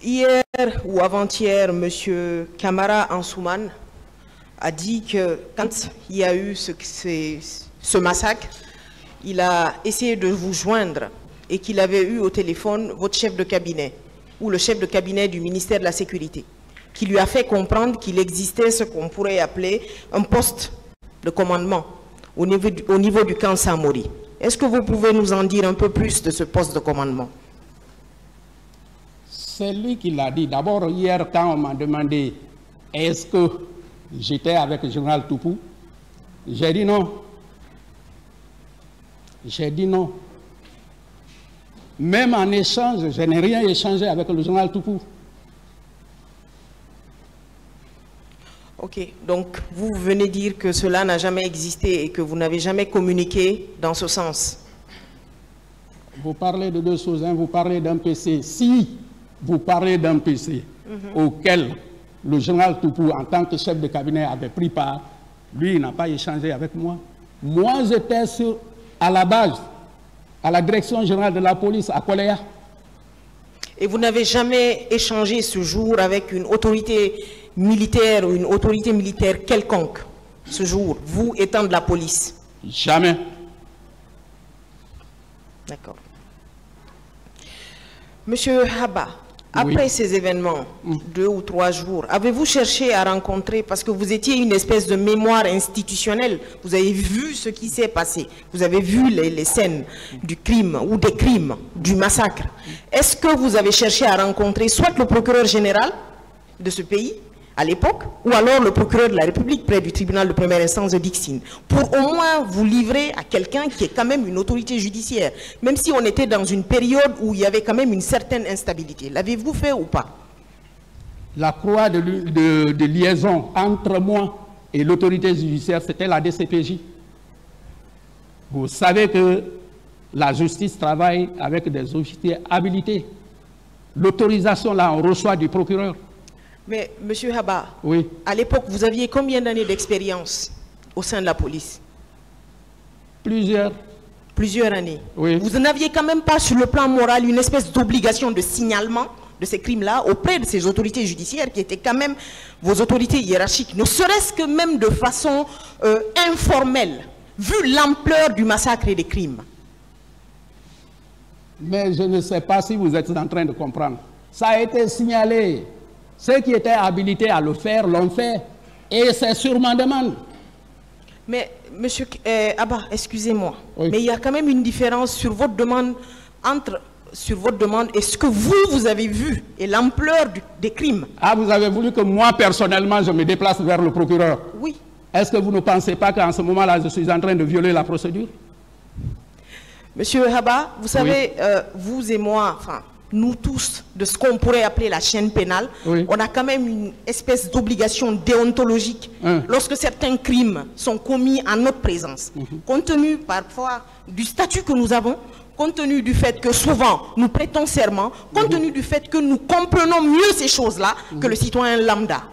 Hier ou avant-hier, M. Camara Ansoumane a dit que quand il y a eu ce massacre, il a essayé de vous joindre et qu'il avait eu au téléphone votre chef de cabinet ou le chef de cabinet du ministère de la Sécurité, qui lui a fait comprendre qu'il existait ce qu'on pourrait appeler un poste de commandement au niveau du camp Samori. Est-ce que vous pouvez nous en dire un peu plus de ce poste de commandement? C'est lui qui l'a dit. D'abord, hier, quand on m'a demandé est-ce que j'étais avec le général Toupou, j'ai dit non. J'ai dit non. Même en échange, je n'ai rien échangé avec le général Toupou. Ok, donc vous venez dire que cela n'a jamais existé et que vous n'avez jamais communiqué dans ce sens. Vous parlez de deux choses, hein. Vous parlez d'un PC. Si vous parlez d'un PC auquel le général Toupou, en tant que chef de cabinet, avait pris part, lui, il n'a pas échangé avec moi. Moi, j'étais à la base, à la direction générale de la police, à Koléa. Et vous n'avez jamais échangé ce jour avec une autorité militaire ou une autorité militaire quelconque, ce jour, vous étant de la police? Jamais. D'accord. Monsieur Haba, après ces événements, 2 ou 3 jours, avez-vous cherché à rencontrer, parce que vous étiez une espèce de mémoire institutionnelle, vous avez vu ce qui s'est passé, vous avez vu les scènes du crime ou des crimes, du massacre. Est-ce que vous avez cherché à rencontrer soit le procureur général de ce pays, à l'époque, ou alors le procureur de la République près du tribunal de première instance de Dixine, pour au moins vous livrer à quelqu'un qui est quand même une autorité judiciaire, même si on était dans une période où il y avait quand même une certaine instabilité. L'avez-vous fait ou pas? La croix de liaison entre moi et l'autorité judiciaire, c'était la DCPJ. Vous savez que la justice travaille avec des officiers habilités. L'autorisation, là, on reçoit du procureur. Mais, Monsieur Haba, oui. À l'époque, vous aviez combien d'années d'expérience au sein de la police? Plusieurs. Plusieurs années. Oui. Vous n'aviez quand même pas, sur le plan moral, une espèce d'obligation de signalement de ces crimes-là auprès de ces autorités judiciaires qui étaient quand même vos autorités hiérarchiques, ne serait-ce que même de façon informelle, vu l'ampleur du massacre et des crimes? Mais je ne sais pas si vous êtes en train de comprendre. Ça a été signalé. Ceux qui étaient habilités à le faire l'ont fait. Et c'est sur ma demande. Mais, monsieur Abba, excusez-moi. Oui. Mais il y a quand même une différence sur votre demande et ce que vous avez vu et l'ampleur des crimes. Ah, vous avez voulu que moi, personnellement, je me déplace vers le procureur? Oui. Est-ce que vous ne pensez pas qu'en ce moment-là, je suis en train de violer la procédure? Monsieur Haba, vous savez, oui. Vous et moi, enfin, nous tous, de ce qu'on pourrait appeler la chaîne pénale, oui. On a quand même une espèce d'obligation déontologique lorsque certains crimes sont commis en notre présence. Compte tenu parfois du statut que nous avons, compte tenu du fait que souvent nous prêtons serment, compte tenu du fait que nous comprenons mieux ces choses-là que le citoyen lambda.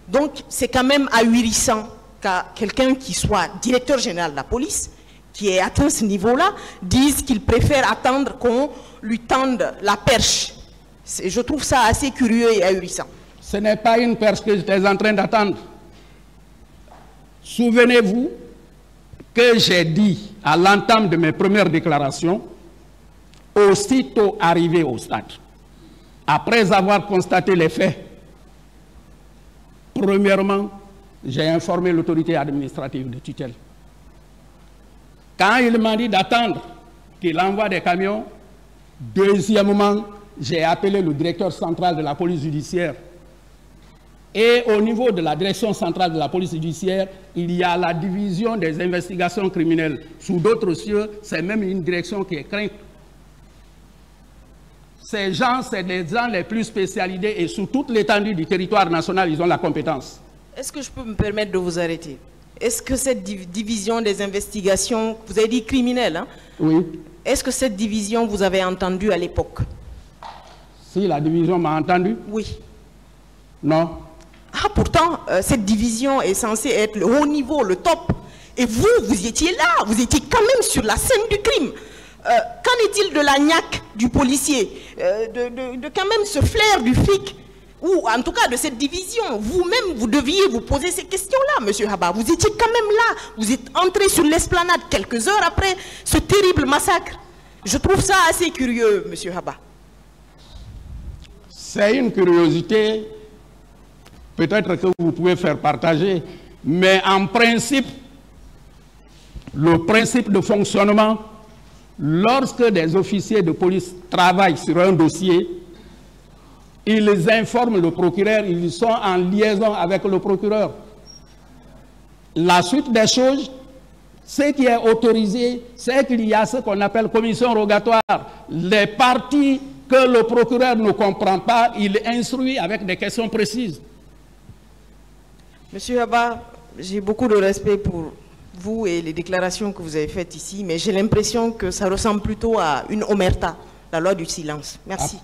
Donc c'est quand même ahurissant qu'à quelqu'un qui soit directeur général de la police, qui est atteint ce niveau-là, dise qu'il préfère attendre qu'on lui tende la perche. Je trouve ça assez curieux et ahurissant. Ce n'est pas une perche que j'étais en train d'attendre. Souvenez-vous que j'ai dit à l'entame de mes premières déclarations, aussitôt arrivé au stade, après avoir constaté les faits, premièrement, j'ai informé l'autorité administrative de tutelle. Quand il m'a dit d'attendre qu'il envoie des camions, deuxièmement, j'ai appelé le directeur central de la police judiciaire. Et au niveau de la direction centrale de la police judiciaire, il y a la division des investigations criminelles. Sous d'autres cieux, c'est même une direction qui est crainte. Ces gens, c'est des gens les plus spécialisés et sur toute l'étendue du territoire national, ils ont la compétence. Est-ce que je peux me permettre de vous arrêter? Est-ce que cette division des investigations, vous avez dit criminelle, hein? Oui. Est-ce que cette division, vous avez entendu à l'époque? Si la division m'a entendu? Oui. Non. Ah, pourtant, cette division est censée être le haut niveau, le top. Et vous, vous étiez là, vous étiez quand même sur la scène du crime. Qu'en est-il de la niaque du policier, de quand même ce flair du flic, ou en tout cas de cette division. Vous-même, vous deviez vous poser ces questions-là, M. Haba. Vous étiez quand même là. Vous êtes entré sur l'esplanade quelques heures après ce terrible massacre. Je trouve ça assez curieux, M. Haba. C'est une curiosité, peut-être que vous pouvez faire partager, mais en principe, le principe de fonctionnement, lorsque des officiers de police travaillent sur un dossier, ils informent le procureur, ils sont en liaison avec le procureur. La suite des choses, ce qui est autorisé, c'est qu'il y a ce qu'on appelle commission rogatoire. Les parties que le procureur ne comprend pas, il instruit avec des questions précises. Monsieur Haba, j'ai beaucoup de respect pour vous et les déclarations que vous avez faites ici, mais j'ai l'impression que ça ressemble plutôt à une omerta, la loi du silence. Merci.